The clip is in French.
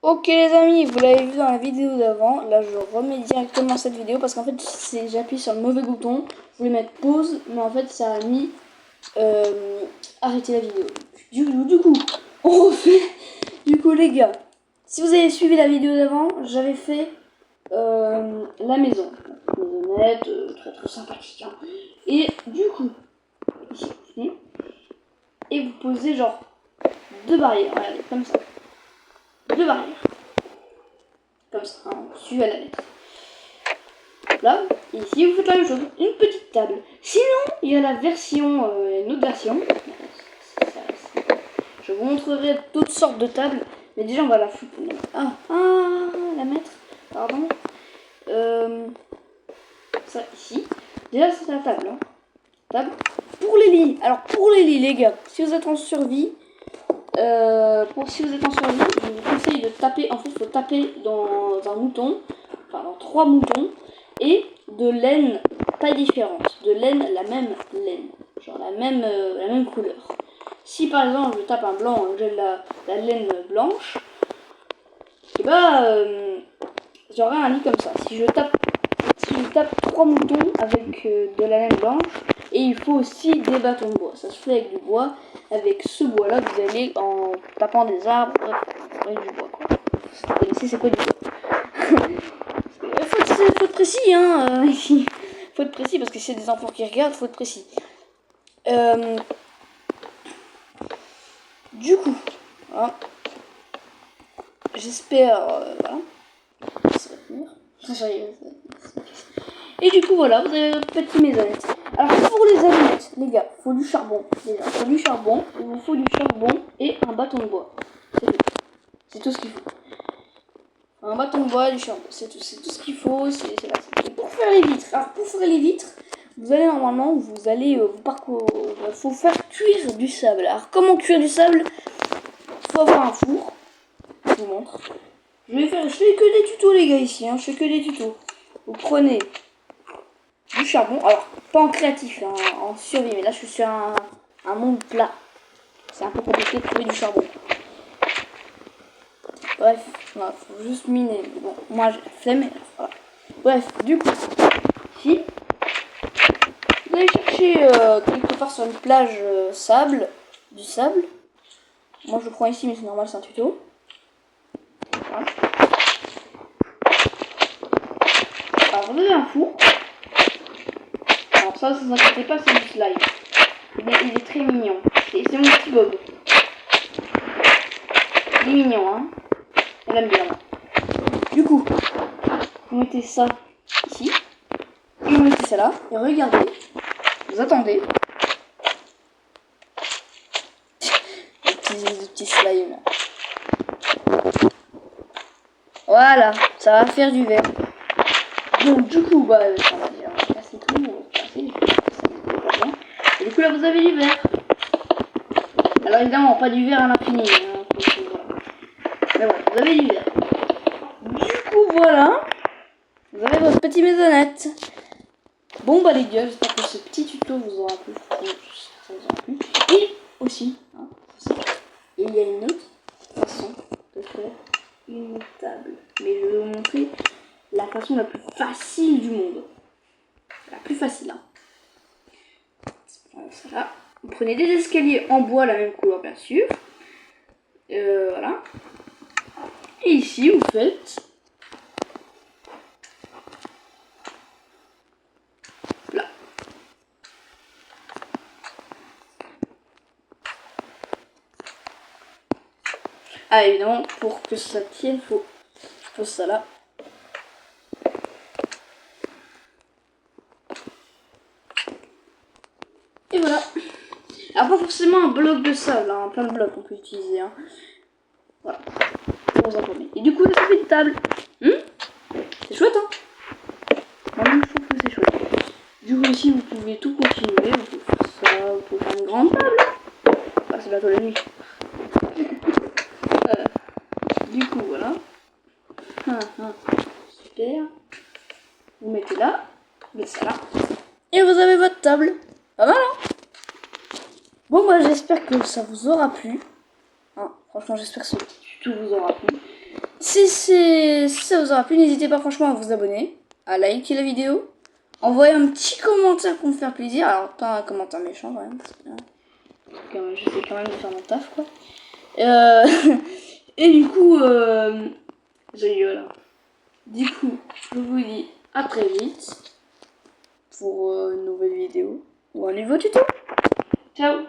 Ok les amis, vous l'avez vu dans la vidéo d'avant, là je remets directement cette vidéo parce qu'en fait j'appuie sur le mauvais bouton, je voulais mettre pause, mais en fait ça a mis arrêter la vidéo. Du coup, on refait. Du coup les gars, si vous avez suivi la vidéo d'avant, j'avais fait la maison, maisonnette, très très sympathique. Hein. Et du coup, ici, et vous posez genre deux barrières, regardez, comme ça. Deux barrières. Comme ça, hein, suivez à la lettre. Là, ici vous faites la même chose, une petite table. Sinon, il y a la version, une autre version. Je vous montrerai toutes sortes de tables, mais déjà on va la foutre. La mettre, pardon. Ça ici. Déjà c'est la table. Hein. Table pour les lits. Alors pour les lits, les gars, si vous êtes en survie, si vous êtes en survie, je vous conseille de taper. En fait, il faut taper dans un mouton, enfin dans 3 moutons, et de laine pas différente, de laine la même laine, genre la même couleur. Si par exemple je tape un blanc, j'ai la laine blanche, et bah j'aurai un lit comme ça. Si je tape 3 moutons avec de la laine blanche, et il faut aussi des bâtons de bois. Ça se fait avec du bois, avec ce bois là que vous allez en tapant des arbres, avec du bois quoi. Vous connaissez c'est quoi du bois. faut être précis hein, ici. Faut être précis parce que c'est des enfants qui regardent, faut être précis. Du coup, voilà. J'espère, voilà, ça va tenir. Et du coup, voilà, vous avez votre petite maisonnette. Alors, pour les allumettes, les gars, il faut du charbon. Déjà, il faut du charbon, il vous faut du charbon et un bâton de bois. C'est tout. C'est tout ce qu'il faut. Un bâton de bois et du charbon. C'est tout ce qu'il faut. C'est là. Et pour faire les vitres, alors pour faire les vitres, vous allez normalement, vous allez vous parcourir. Il faut faire cuire du sable. Alors, comment cuire du sable? Il faut avoir un four. Je vous montre. Je fais que des tutos, les gars, ici. Hein. Je fais que des tutos. Vous prenez du charbon, alors pas en créatif, hein, en survie, mais là je suis sur un monde plat. C'est un peu compliqué de trouver du charbon. Bref, il faut juste miner. Bon, moi j'ai la flemme. Voilà. Bref, du coup, ici, vous allez chercher quelque part sur une plage du sable. Moi je le prends ici, mais c'est normal, c'est un tuto. Voilà. Alors vous avez un four. Alors ça, ne vous inquiétez pas, c'est du slime. Il est très mignon. C'est mon petit Bob. Il est mignon, hein. On l'aime bien. Du coup, vous mettez ça ici. Et vous mettez ça là. Et regardez. Vous attendez. Le petit slime là. Voilà. Ça va faire du verre. Donc du coup, bah, ça va dire. On va casser tout. On va casser. Et du coup là, vous avez du verre. Alors évidemment, pas du verre à l'infini. Hein, mais voilà, vous avez du verre. Du coup, voilà. Vous avez votre petite maisonnette. Bon bah les gars, j'espère que ce petit tuto vous aura plu. Et aussi, hein, il y a une autre façon de faire une table. Mais je vais vous montrer la façon la plus facile du monde. La plus facile. Hein. Ça là. Vous prenez des escaliers en bois, la même couleur bien sûr. Voilà. Et ici, vous faites là. Ah, évidemment, pour que ça tienne, faut je pose ça là. Et voilà. Alors, pas forcément un bloc de sable, hein, plein de blocs qu'on peut utiliser. Hein. Voilà. Pour vous informer. Et du coup, ça fait une table. C'est chouette, hein. Moi-même, je trouve que c'est chouette. Du coup, ici, vous pouvez tout continuer. Vous pouvez faire ça, vous pouvez faire une grande table. Ah, c'est bientôt la nuit. Du coup, voilà. Super. Vous mettez là. Vous mettez ça là. Et vous avez votre table. Pas mal, hein. Bon, bah, j'espère que ça vous aura plu. Hein, franchement, j'espère que ce petit tuto vous aura plu. Si ça vous aura plu, n'hésitez pas franchement à vous abonner, à liker la vidéo, envoyer un petit commentaire pour me faire plaisir. Alors pas un commentaire méchant quand même, parce que j'essaie quand même de faire mon taf quoi. Et du coup, je rigole. Du coup, je vous dis à très vite pour une nouvelle vidéo ou un nouveau tuto. Ciao.